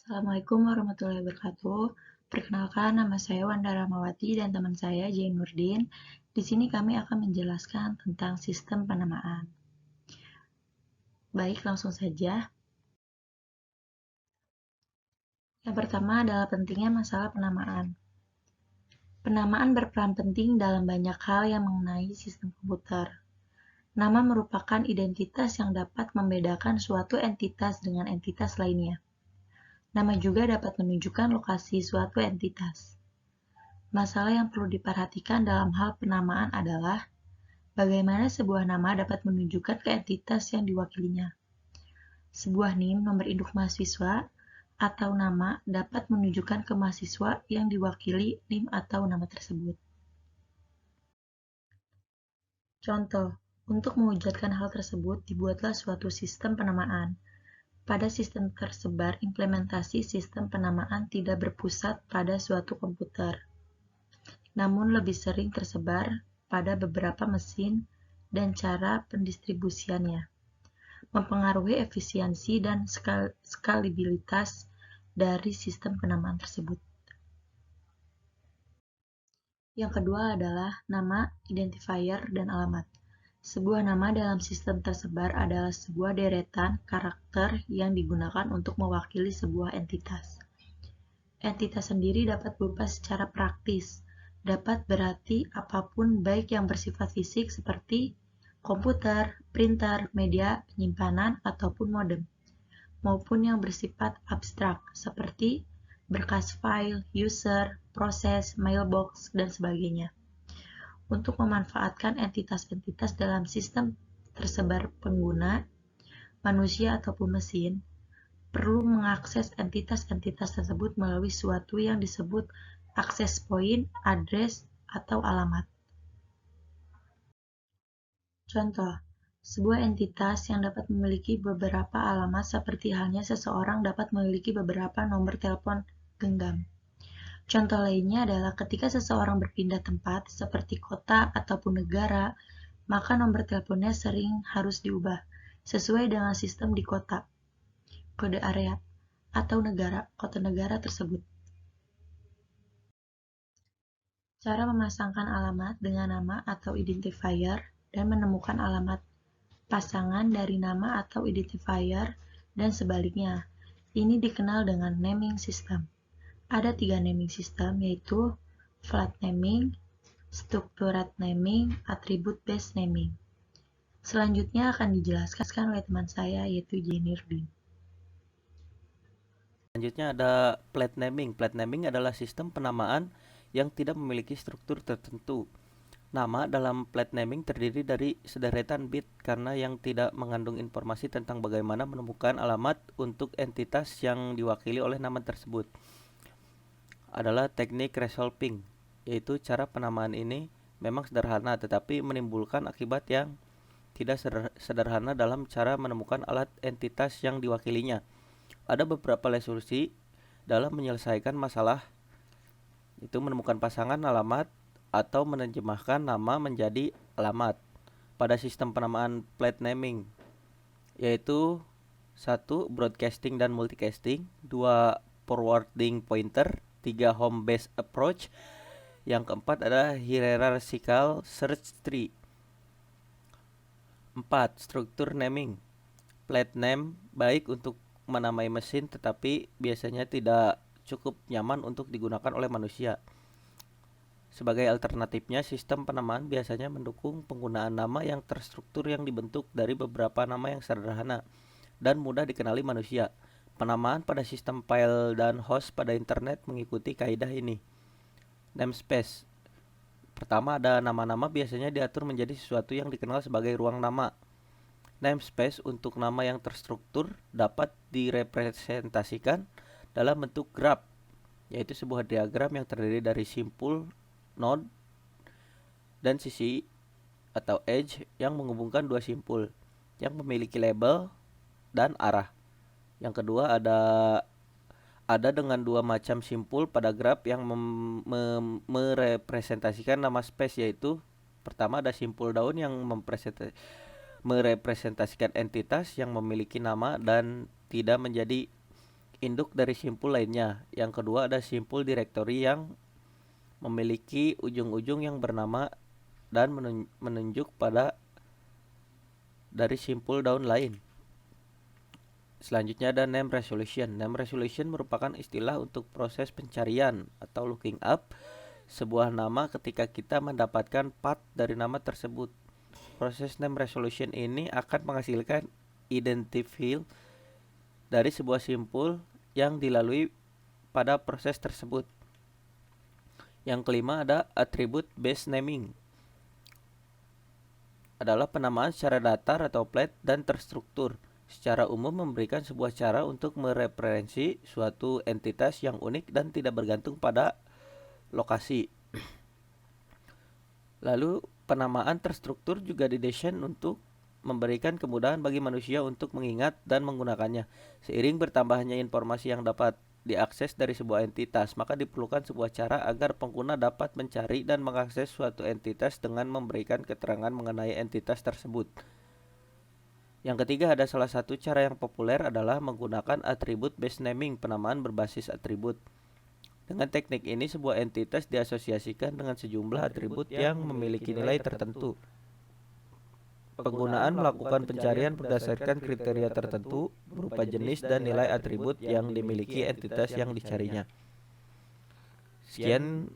Assalamualaikum warahmatullahi wabarakatuh. Perkenalkan, nama saya Wanda Ramawati dan teman saya Jainuddin. Di sini kami akan menjelaskan tentang sistem penamaan. Baik, langsung saja. Yang pertama adalah pentingnya masalah penamaan. Penamaan berperan penting dalam banyak hal yang mengenai sistem komputer. Nama merupakan identitas yang dapat membedakan suatu entitas dengan entitas lainnya. Nama juga dapat menunjukkan lokasi suatu entitas. Masalah yang perlu diperhatikan dalam hal penamaan adalah bagaimana sebuah nama dapat menunjukkan ke entitas yang diwakilinya. Sebuah NIM nomor induk mahasiswa atau nama dapat menunjukkan ke mahasiswa yang diwakili NIM atau nama tersebut. Contoh, untuk mewujudkan hal tersebut dibuatlah suatu sistem penamaan. Pada sistem tersebar, implementasi sistem penamaan tidak berpusat pada suatu komputer, namun lebih sering tersebar pada beberapa mesin dan cara pendistribusiannya, mempengaruhi efisiensi dan skalabilitas dari sistem penamaan tersebut. Yang kedua adalah nama, identifier, dan alamat. Sebuah nama dalam sistem tersebar adalah sebuah deretan karakter yang digunakan untuk mewakili sebuah entitas. Entitas sendiri dapat berupa secara praktis, dapat berarti apapun baik yang bersifat fisik seperti komputer, printer, media penyimpanan, ataupun modem, maupun yang bersifat abstrak seperti berkas file, user, proses, mailbox, dan sebagainya. Untuk memanfaatkan entitas-entitas dalam sistem tersebar pengguna, manusia ataupun mesin, perlu mengakses entitas-entitas tersebut melalui suatu yang disebut access point, address, atau alamat. Contoh, sebuah entitas yang dapat memiliki beberapa alamat seperti halnya seseorang dapat memiliki beberapa nomor telepon genggam. Contoh lainnya adalah ketika seseorang berpindah tempat seperti kota ataupun negara, maka nomor teleponnya sering harus diubah sesuai dengan sistem di kota, kode area, atau kota negara tersebut. Cara memasangkan alamat dengan nama atau identifier dan menemukan alamat pasangan dari nama atau identifier dan sebaliknya. Ini dikenal dengan naming system. Ada 3 naming system, yaitu flat naming, structured naming, attribute based naming. Selanjutnya akan dijelaskan oleh teman saya, yaitu Jainuddin. Selanjutnya ada plate naming. Plate naming adalah sistem penamaan yang tidak memiliki struktur tertentu. Nama dalam plate naming terdiri dari sederetan bit karena yang tidak mengandung informasi tentang bagaimana menemukan alamat untuk entitas yang diwakili oleh nama tersebut. Adalah teknik resolving, yaitu cara penamaan ini memang sederhana tetapi menimbulkan akibat yang tidak sederhana dalam cara menemukan alat entitas yang diwakilinya. Ada beberapa resolusi dalam menyelesaikan masalah, itu menemukan pasangan alamat atau menerjemahkan nama menjadi alamat pada sistem penamaan plate naming, yaitu 1. Broadcasting dan multicasting, 2. Forwarding pointer, 3. Home based approach, yang keempat adalah hierarchical search tree. 4. Struktur naming. Plate name baik untuk menamai mesin tetapi biasanya tidak cukup nyaman untuk digunakan oleh manusia. Sebagai alternatifnya, sistem penamaan biasanya mendukung penggunaan nama yang terstruktur yang dibentuk dari beberapa nama yang sederhana dan mudah dikenali manusia. Penamaan pada sistem file dan host pada internet mengikuti kaidah ini. Namespace. Pertama, ada nama-nama biasanya diatur menjadi sesuatu yang dikenal sebagai ruang nama. Namespace untuk nama yang terstruktur dapat direpresentasikan dalam bentuk graph, yaitu sebuah diagram yang terdiri dari simpul, node, dan sisi atau edge yang menghubungkan dua simpul yang memiliki label dan arah. Yang kedua ada dengan dua macam simpul pada graph yang merepresentasikan nama space, yaitu pertama ada simpul daun yang merepresentasikan entitas yang memiliki nama dan tidak menjadi induk dari simpul lainnya. Yang kedua ada simpul direktori yang memiliki ujung-ujung yang bernama dan menunjuk pada dari simpul daun lain. Selanjutnya ada name resolution. Name resolution merupakan istilah untuk proses pencarian atau looking up sebuah nama ketika kita mendapatkan part dari nama tersebut. Proses name resolution ini akan menghasilkan identifier dari sebuah simpul yang dilalui pada proses tersebut. Yang kelima ada attribute based naming. Adalah penamaan secara datar atau flat dan terstruktur. Secara umum memberikan sebuah cara untuk mereferensi suatu entitas yang unik dan tidak bergantung pada lokasi. Lalu penamaan terstruktur juga didesain untuk memberikan kemudahan bagi manusia untuk mengingat dan menggunakannya. Seiring bertambahnya informasi yang dapat diakses dari sebuah entitas, maka diperlukan sebuah cara agar pengguna dapat mencari dan mengakses suatu entitas dengan memberikan keterangan mengenai entitas tersebut. Yang ketiga ada salah satu cara yang populer adalah menggunakan attribute based naming, penamaan berbasis atribut. Dengan teknik ini sebuah entitas diasosiasikan dengan sejumlah atribut yang memiliki nilai tertentu. Penggunaan melakukan pencarian berdasarkan kriteria tertentu berupa jenis dan nilai atribut yang dimiliki entitas yang dicarinya. Sekian